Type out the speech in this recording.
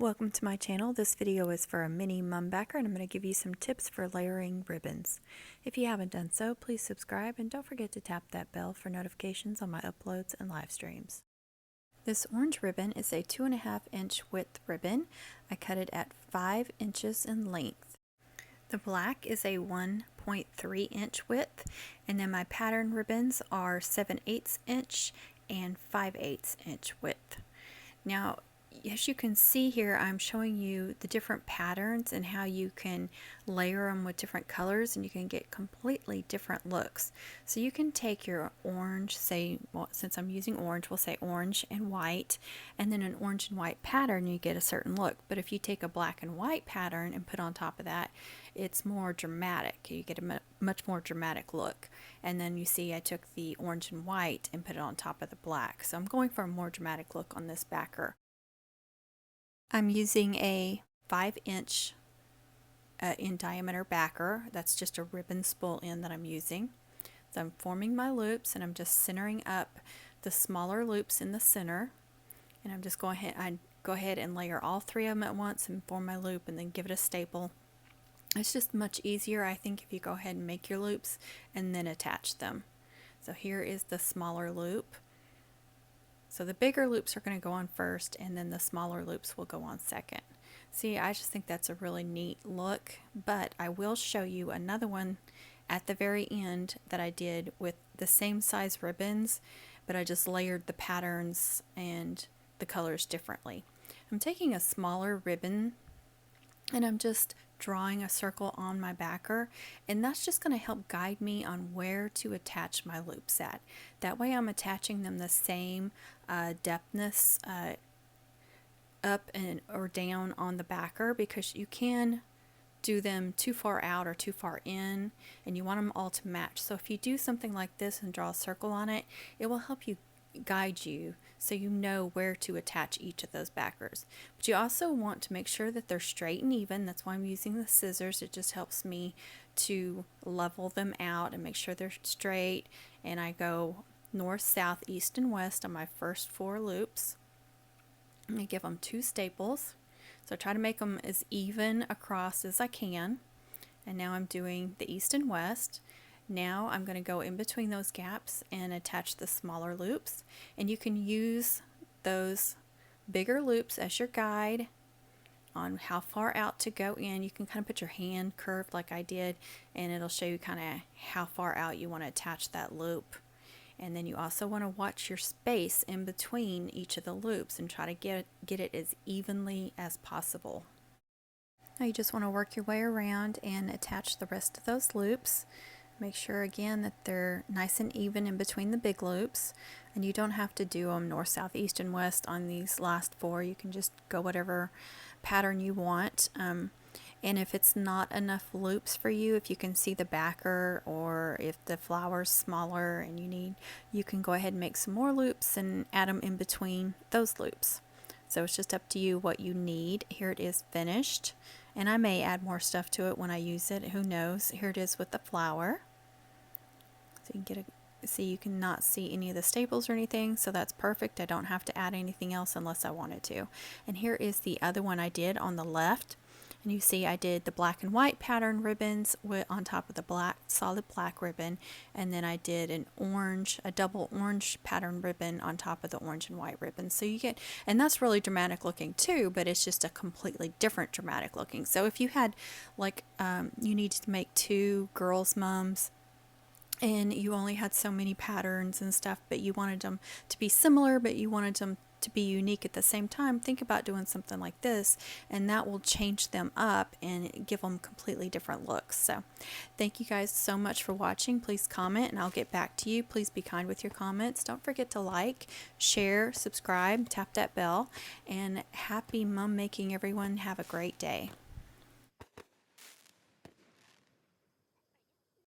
Welcome to my channel. This video is for a mini mum backer and I'm going to give you some tips for layering ribbons. If you haven't done so, please subscribe and don't forget to tap that bell for notifications on my uploads and live streams. This orange ribbon is a 2.5 inch width ribbon. I cut it at 5 inches in length. The black is a 1.3 inch width, and then my pattern ribbons are 7/8 inch and 5/8 inch width. Now, as you can see here, I'm showing you the different patterns and how you can layer them with different colors and you can get completely different looks. So you can take your orange, say, well, since I'm using orange, we'll say orange and white, and then an orange and white pattern, you get a certain look. But if you take a black and white pattern and put on top of that, it's more dramatic. You get a much more dramatic look. And then you see I took the orange and white and put it on top of the black. So I'm going for a more dramatic look on this backer. I'm using a 5 inch in diameter backer. That's just a ribbon spool end that I'm using. So I'm forming my loops and I'm just centering up the smaller loops in the center. And I'm just going ahead, I go ahead and layer all 3 of them at once and form my loop and then give it a staple. It's just much easier, I think, if you go ahead and make your loops and then attach them. So here is the smaller loop. So the bigger loops are going to go on first and then the smaller loops will go on second. See, I just think that's a really neat look, but I will show you another one at the very end that I did with the same size ribbons, but I just layered the patterns and the colors differently. I'm taking a smaller ribbon and I'm just drawing a circle on my backer, and that's just going to help guide me on where to attach my loops at. That way I'm attaching them the same depthness up and or down on the backer, because you can do them too far out or too far in and you want them all to match. So if you do something like this and draw a circle on it, it will help you guide you so you know where to attach each of those backers. But you also want to make sure that they're straight and even. That's why I'm using the scissors. It just helps me to level them out and make sure they're straight. And I go north, south, east, and west on my first 4 loops. I give them 2 staples. So I try to make them as even across as I can. And now I'm doing the east and west. Now I'm going to go in between those gaps and attach the smaller loops, and you can use those bigger loops as your guide on how far out to go in. You can kind of put your hand curved like I did and it'll show you kind of how far out you want to attach that loop. And then you also want to watch your space in between each of the loops and try to get it as evenly as possible. Now you just want to work your way around and attach the rest of those loops. Make sure again that they're nice and even in between the big loops, and you don't have to do them north, south, east, and west on these last 4. You can just go whatever pattern you want. And if it's not enough loops for you, if you can see the backer or if the flower's smaller and you can go ahead and make some more loops and add them in between those loops. So it's just up to you what you need. Here it is finished, and I may add more stuff to it when I use it. Who knows? Here it is with the flower. So you can see you cannot see any of the staples or anything, so that's perfect. I don't have to add anything else unless I wanted to. And here is the other one I did on the left, and you see I did the black and white pattern ribbons on top of the solid black ribbon, and then I did a double orange pattern ribbon on top of the orange and white ribbon. So you get, and that's really dramatic looking too, but it's just a completely different dramatic looking. So if you had like you needed to make 2 girls' mums and you only had so many patterns and stuff, but you wanted them to be similar, but you wanted them to be unique at the same time, think about doing something like this, and that will change them up and give them completely different looks. So thank you guys so much for watching. Please comment and I'll get back to you. Please be kind with your comments. Don't forget to like, share, subscribe, tap that bell, and happy mum making, everyone. Have a great day.